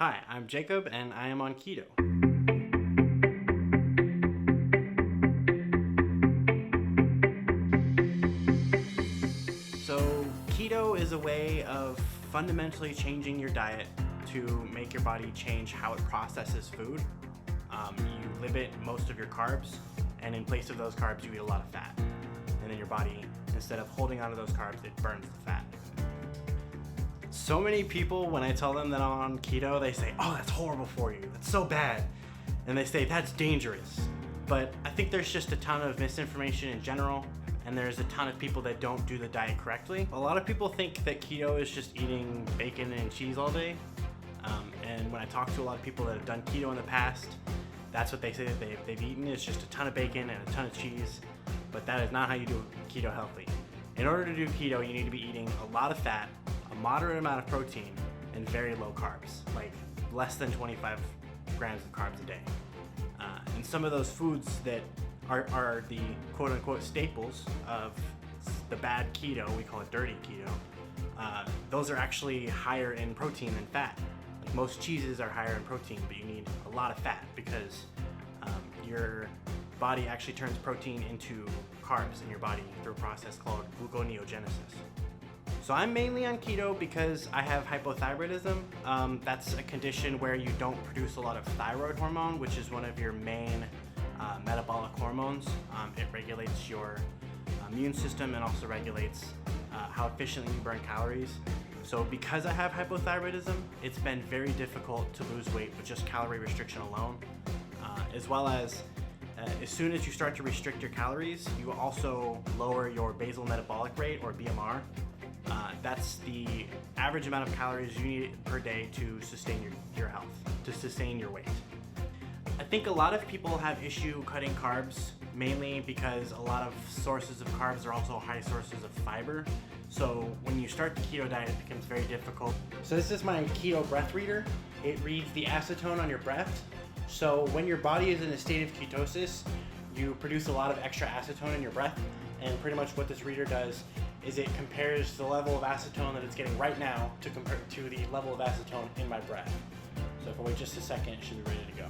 Hi, I'm Jacob and I am on keto. So, keto is a way of fundamentally changing your diet to make your body change how it processes food. You limit most of your carbs, and in place of those carbs, you eat a lot of fat. And then your body, instead of holding onto those carbs, it burns the fat. So many people, when I tell them that I'm on keto, they say, "Oh, that's horrible for you. That's so bad." And they say, "That's dangerous." But I think there's just a ton of misinformation in general, and there's a ton of people that don't do the diet correctly. A lot of people think that keto is just eating bacon and cheese all day. And when I talk to a lot of people that have done keto in the past, that's what they say that they've eaten is just a ton of bacon and a ton of cheese. But that is not how you do keto healthy. In order to do keto, you need to be eating a lot of fat, a moderate amount of protein, and very low carbs, like less than 25 grams of carbs a day. And some of those foods that are the quote-unquote staples of the bad keto, we call it dirty keto, those are actually higher in protein than fat. Like most cheeses are higher in protein, but you need a lot of fat because your body actually turns protein into carbs in your body through a process called gluconeogenesis. So I'm mainly on keto because I have hypothyroidism. That's a condition where you don't produce a lot of thyroid hormone, which is one of your main metabolic hormones. It regulates your immune system and also regulates how efficiently you burn calories. So because I have hypothyroidism, it's been very difficult to lose weight with just calorie restriction alone, as well as soon as you start to restrict your calories, you also lower your basal metabolic rate, or BMR. That's the average amount of calories you need per day to sustain your health, to sustain your weight. I think a lot of people have issue cutting carbs, mainly because a lot of sources of carbs are also high sources of fiber. So when you start the keto diet, it becomes very difficult. So this is my keto breath reader. It reads the acetone on your breath. So when your body is in a state of ketosis, you produce a lot of extra acetone in your breath. And pretty much what this reader does is it compares the level of acetone that it's getting right now to compare to the level of acetone in my breath. So if I wait just a second, it should be ready to go.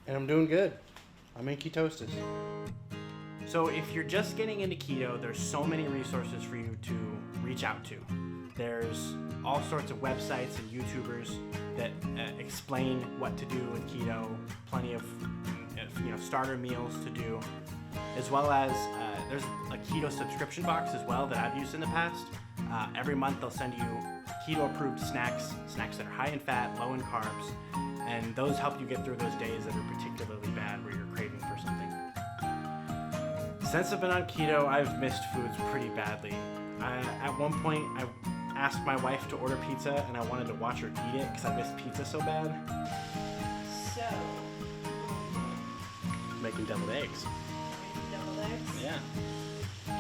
And I'm doing good. I'm in ketosis. So if you're just getting into keto, there's so many resources for you to reach out to. There's all sorts of websites and YouTubers that explain what to do with keto, plenty of starter meals to do, as well as there's a keto subscription box as well that I've used in the past. Every month they'll send you keto approved snacks that are high in fat, low in carbs, and those help you get through those days that are particularly bad where you're craving for something. Since I've been on keto, I've missed foods pretty badly. At one point, I asked my wife to order pizza and I wanted to watch her eat it because I missed pizza so bad. So, Making deviled eggs. deviled eggs? Yeah.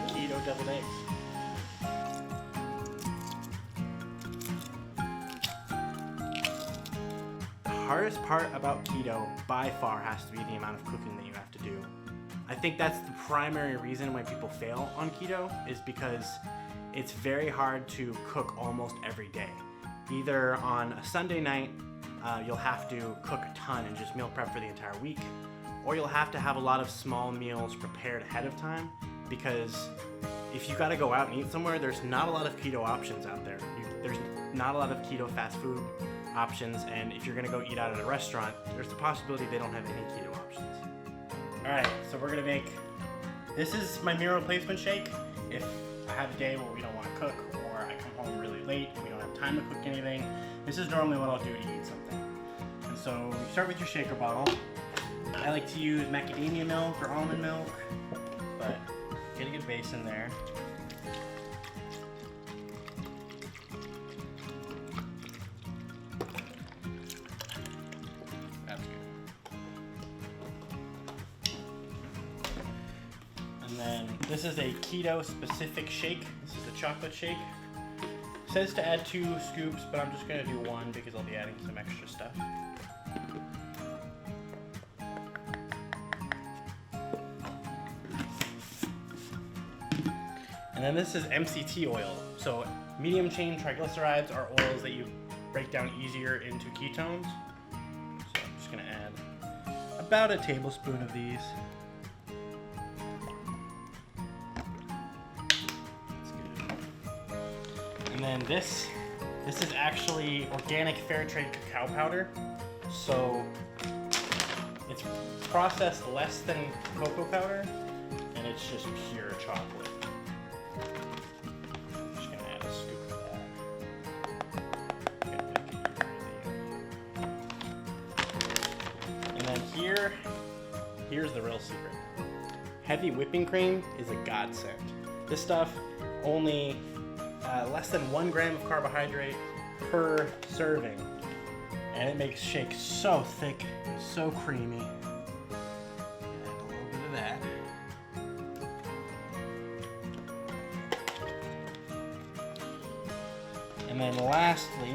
Keto deviled eggs. The hardest part about keto by far has to be the amount of cooking that you have to do. I think that's the primary reason why people fail on keto is because it's very hard to cook almost every day. Either on a Sunday night, you'll have to cook a ton and just meal prep for the entire week, or you'll have to have a lot of small meals prepared ahead of time because if you gotta go out and eat somewhere, there's not a lot of keto options out there. There's not a lot of keto fast food options, and if you're gonna go eat out at a restaurant, there's the possibility they don't have any keto options. All right, so we're gonna make, this is my meal replacement shake. If I have a day where we don't wanna cook, or I come home really late and we don't have time to cook anything, this is normally what I'll do to eat something. And so you start with your shaker bottle. I like to use macadamia milk or almond milk, but get a good base in there. That's good. And then this is a keto specific shake. This is a chocolate shake. It says to add 2 scoops, but I'm just gonna do 1 because I'll be adding some extra stuff. And then this is MCT oil. So medium chain triglycerides are oils that you break down easier into ketones. So I'm just gonna add about a tablespoon of these. That's good. And then this is actually organic fair trade cacao powder. So it's processed less than cocoa powder, and it's just pure chocolate. I'm just gonna add a scoop of that. And then here's the real secret. Heavy whipping cream is a godsend. This stuff only less than 1 gram of carbohydrate per serving, and it makes shakes so thick, so creamy. Add a little bit of that. And then lastly,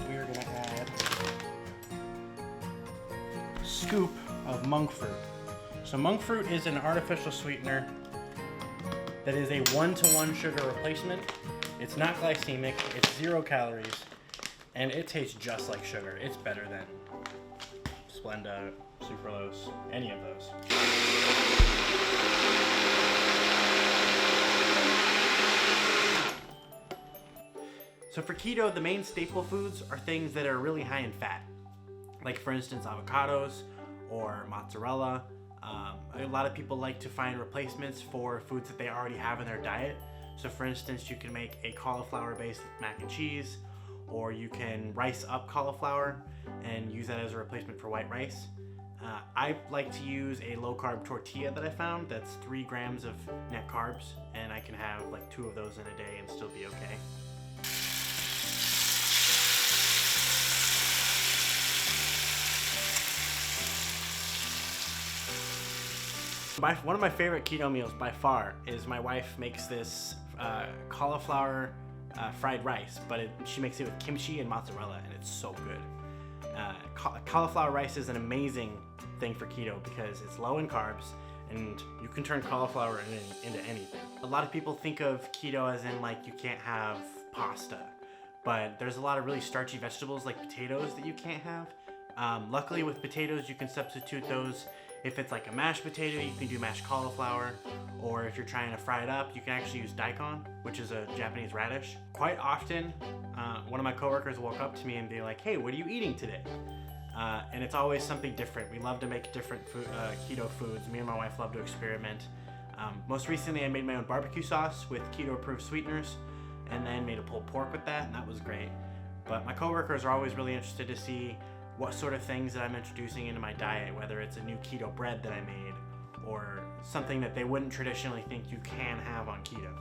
we are gonna add a scoop of monk fruit. So monk fruit is an artificial sweetener that is a 1-to-1 sugar replacement. It's not glycemic, it's 0 calories, and it tastes just like sugar. It's better than Splenda, sucralose, any of those. So for keto, the main staple foods are things that are really high in fat. Like for instance, avocados or mozzarella. A lot of people like to find replacements for foods that they already have in their diet. So for instance, you can make a cauliflower-based mac and cheese, or you can rice up cauliflower and use that as a replacement for white rice. I like to use a low-carb tortilla that I found that's 3 grams of net carbs, and I can have like 2 of those in a day and still be okay. One of my favorite keto meals by far is my wife makes this cauliflower fried rice, but she makes it with kimchi and mozzarella, and it's so good. Cauliflower rice is an amazing thing for keto because it's low in carbs, and you can turn cauliflower into anything. A lot of people think of keto as in like you can't have pasta, but there's a lot of really starchy vegetables like potatoes that you can't have. Luckily with potatoes, you can substitute those. If it's like a mashed potato, you can do mashed cauliflower, or if you're trying to fry it up, you can actually use daikon, which is a Japanese radish. Quite often, one of my coworkers will walk up to me and be like, "Hey, what are you eating today?" And it's always something different. We love to make different keto foods. Me and my wife love to experiment. Most recently, I made my own barbecue sauce with keto-approved sweeteners, and then made a pulled pork with that, and that was great. But my coworkers are always really interested to see what sort of things that I'm introducing into my diet, whether it's a new keto bread that I made or something that they wouldn't traditionally think you can have on keto.